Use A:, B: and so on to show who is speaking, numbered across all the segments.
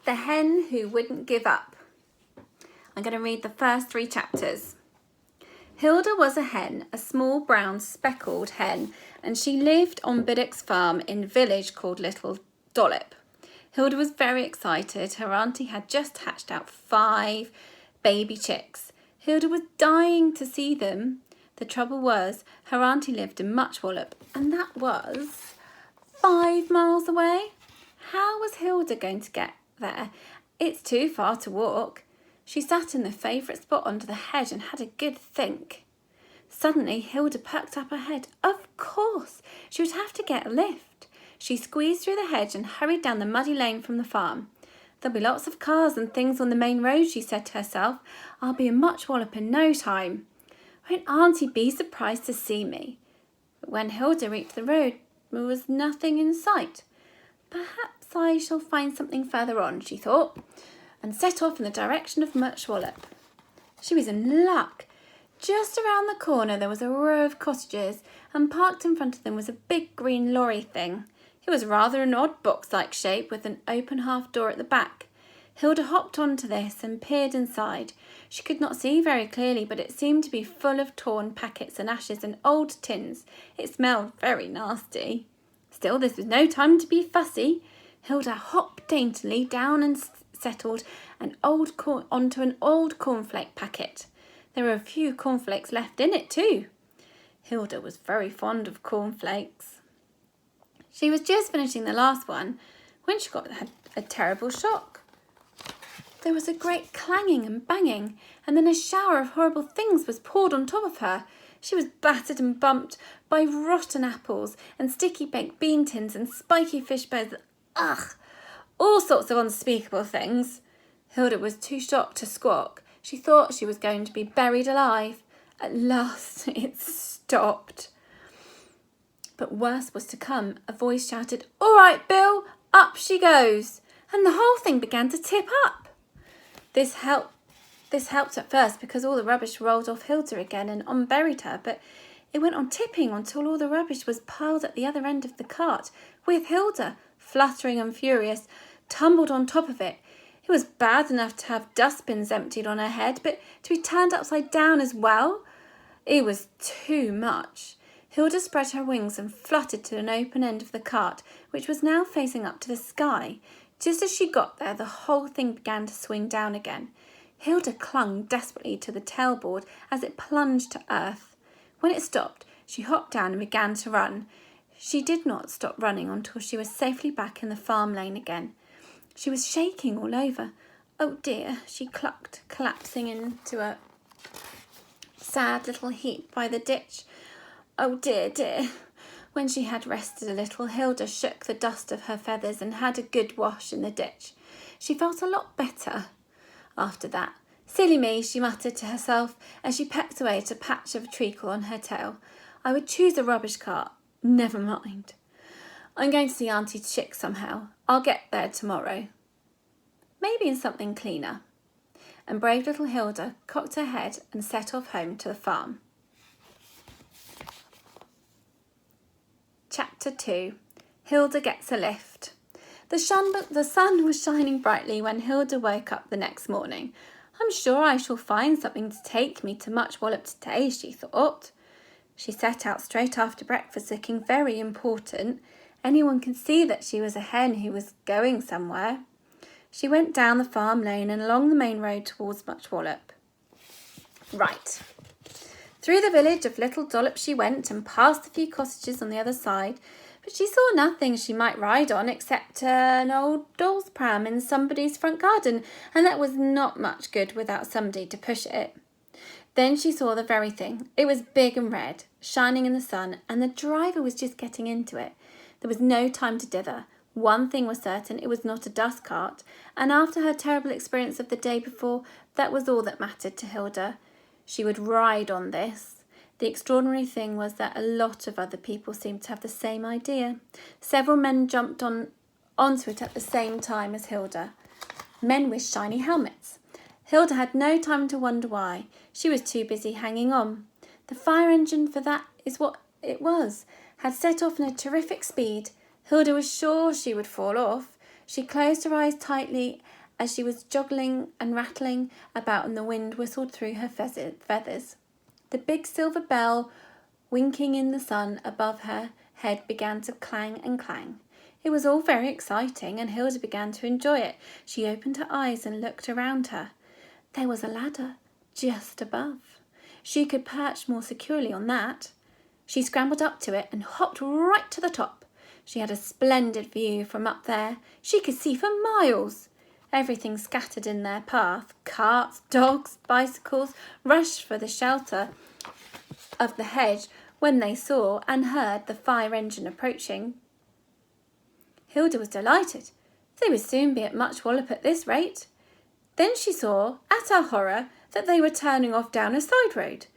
A: The Hen Who Wouldn't Give Up. I'm going to read the first 3 chapters. Hilda was a hen, a small brown speckled hen, and she lived on Biddock's farm in a village called Little Dollop. Hilda was very excited. Her auntie had just hatched out 5 baby chicks. Hilda was dying to see them. The trouble was, her auntie lived in Muchwallop, and that was 5 miles away. How was Hilda going to get there? It's too far to walk. She sat in the favourite spot under the hedge and had a good think. Suddenly, Hilda perked up her head. Of course, she would have to get a lift. She squeezed through the hedge and hurried down the muddy lane from the farm. There'll be lots of cars and things on the main road, she said to herself. I'll be in Muchwallop in no time. Won't Auntie be surprised to see me? But when Hilda reached the road, there was nothing in sight. Perhaps I shall find something further on, she thought, and set off in the direction of Muchwallop. She was in luck. Just around the corner there was a row of cottages, and parked in front of them was a big green lorry thing. It was rather an odd box-like shape with an open half door at the back. Hilda hopped onto this and peered inside. She could not see very clearly, but it seemed to be full of torn packets and ashes and old tins. It smelled very nasty. Still, this was no time to be fussy. Hilda hopped daintily down and settled onto an old cornflake packet. There were a few cornflakes left in it too. Hilda was very fond of cornflakes. She was just finishing the last one when she got a terrible shock. There was a great clanging and banging, and then a shower of horrible things was poured on top of her. She was battered and bumped by rotten apples and sticky baked bean tins and spiky fish bones. Ugh! All sorts of unspeakable things. Hilda was too shocked to squawk. She thought she was going to be buried alive. At last it stopped. But worse was to come. A voice shouted, "All right, Bill, up she goes!" And the whole thing began to tip up. This helped at first because all the rubbish rolled off Hilda again and unburied her, but it went on tipping until all the rubbish was piled at the other end of the cart, with Hilda, fluttering and furious, tumbled on top of it. It was bad enough to have dustbins emptied on her head, but to be turned upside down as well? It was too much. Hilda spread her wings and fluttered to an open end of the cart, which was now facing up to the sky. Just as she got there, the whole thing began to swing down again. Hilda clung desperately to the tailboard as it plunged to earth. When it stopped, she hopped down and began to run. She did not stop running until she was safely back in the farm lane again. She was shaking all over. Oh dear, she clucked, collapsing into a sad little heap by the ditch. Oh dear, dear. When she had rested a little, Hilda shook the dust of her feathers and had a good wash in the ditch. She felt a lot better after that. Silly me, she muttered to herself as she pecked away at a patch of treacle on her tail. I would choose a rubbish cart. Never mind. I'm going to see Auntie's chick somehow. I'll get there tomorrow. Maybe in something cleaner. And brave little Hilda cocked her head and set off home to the farm. Chapter 2. Hilda Gets a Lift. The sun was shining brightly when Hilda woke up the next morning. I'm sure I shall find something to take me to Muchwallop today, she thought. She set out straight after breakfast, looking very important. Anyone could see that she was a hen who was going somewhere. She went down the farm lane and along the main road towards Muchwallop. Right. Through the village of Little Dollop she went and past a few cottages on the other side, but she saw nothing she might ride on except an old doll's pram in somebody's front garden, and that was not much good without somebody to push it. Then she saw the very thing. It was big and red, shining in the sun, and the driver was just getting into it. There was no time to dither. One thing was certain, it was not a dust cart, and after her terrible experience of the day before, that was all that mattered to Hilda. She would ride on this. The extraordinary thing was that a lot of other people seemed to have the same idea. Several men jumped onto it at the same time as Hilda. Men with shiny helmets. Hilda had no time to wonder why. She was too busy hanging on. The fire engine, for that is what it was, had set off in a terrific speed. Hilda was sure she would fall off. She closed her eyes tightly as she was joggling and rattling about and the wind whistled through her feathers. The big silver bell winking in the sun above her head began to clang and clang. It was all very exciting, and Hilda began to enjoy it. She opened her eyes and looked around her. There was a ladder just above. She could perch more securely on that. She scrambled up to it and hopped right to the top. She had a splendid view from up there. She could see for miles. Everything scattered in their path. Carts, dogs, bicycles rushed for the shelter of the hedge when they saw and heard the fire engine approaching. Hilda was delighted. They would soon be at Much Wallop at this rate. Then she saw, at her horror, that they were turning off down a side road.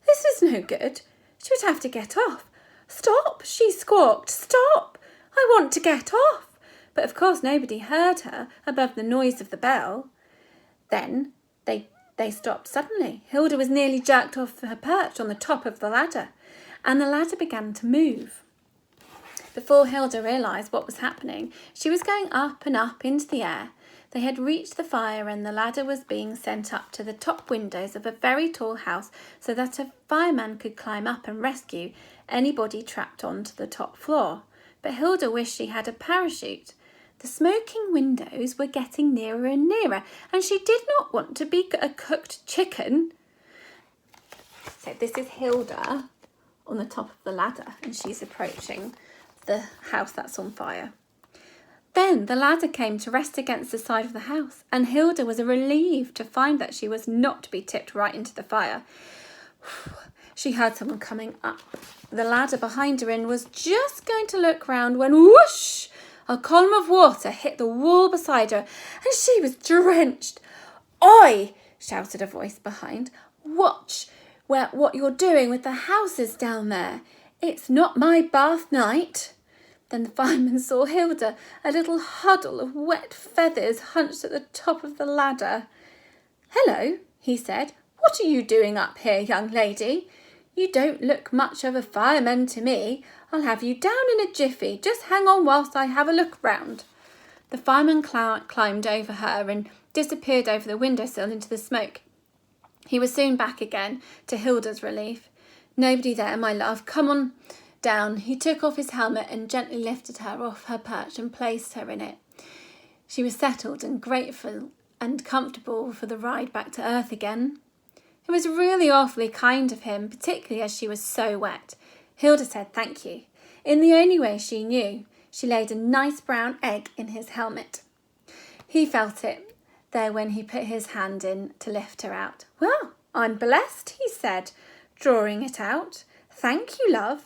A: This was no good. She would have to get off. "Stop," she squawked. "Stop! I want to get off." But of course nobody heard her above the noise of the bell. Then they stopped suddenly. Hilda was nearly jerked off her perch on the top of the ladder, and the ladder began to move. Before Hilda realised what was happening, she was going up and up into the air. They had reached the fire, and the ladder was being sent up to the top windows of a very tall house so that a fireman could climb up and rescue anybody trapped onto the top floor. But Hilda wished she had a parachute. The smoking windows were getting nearer and nearer, and she did not want to be a cooked chicken. So this is Hilda on the top of the ladder, and she's approaching the house that's on fire. Then the ladder came to rest against the side of the house, and Hilda was relieved to find that she was not to be tipped right into the fire. She heard someone coming up the ladder behind her and was just going to look round when whoosh! A column of water hit the wall beside her, and she was drenched. "Oi!" shouted a voice behind. "Watch what you're doing with the houses down there. It's not my bath night." Then the fireman saw Hilda, a little huddle of wet feathers hunched at the top of the ladder. "Hello," he said. "What are you doing up here, young lady? You don't look much of a fireman to me. I'll have you down in a jiffy. Just hang on whilst I have a look round." The fireman climbed over her and disappeared over the windowsill into the smoke. He was soon back again, to Hilda's relief. "Nobody there, my love. Come on down." He took off his helmet and gently lifted her off her perch and placed her in it. She was settled and grateful and comfortable for the ride back to earth again. It was really awfully kind of him, particularly as she was so wet. Hilda said thank you. In the only way she knew, she laid a nice brown egg in his helmet. He felt it there when he put his hand in to lift her out. "Well, I'm blessed," he said, drawing it out. "Thank you, love.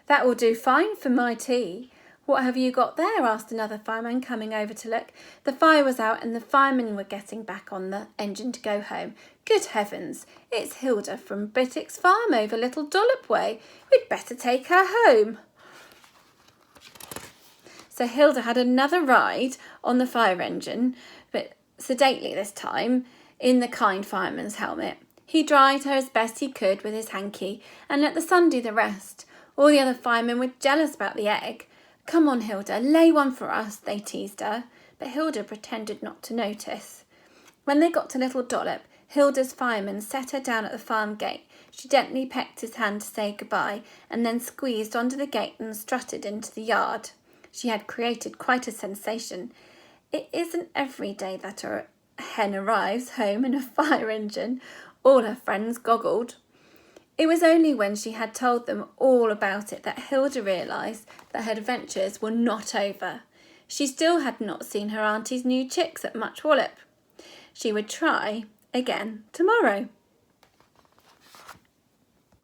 A: That will do fine for my tea." "What have you got there?" asked another fireman, coming over to look. The fire was out and the firemen were getting back on the engine to go home. "Good heavens, it's Hilda from Bittick's farm over Little Dollop Way. We'd better take her home." So Hilda had another ride on the fire engine, but sedately this time, in the kind fireman's helmet. He dried her as best he could with his hanky and let the sun do the rest. All the other firemen were jealous about the egg. "Come on, Hilda, lay one for us," they teased her, but Hilda pretended not to notice. When they got to Little Dollop, Hilda's fireman set her down at the farm gate. She gently pecked his hand to say goodbye and then squeezed onto the gate and strutted into the yard. She had created quite a sensation. It isn't every day that a hen arrives home in a fire engine. All her friends goggled. It was only when she had told them all about it that Hilda realised that her adventures were not over. She still had not seen her auntie's new chicks at Much Wallop. She would try again tomorrow.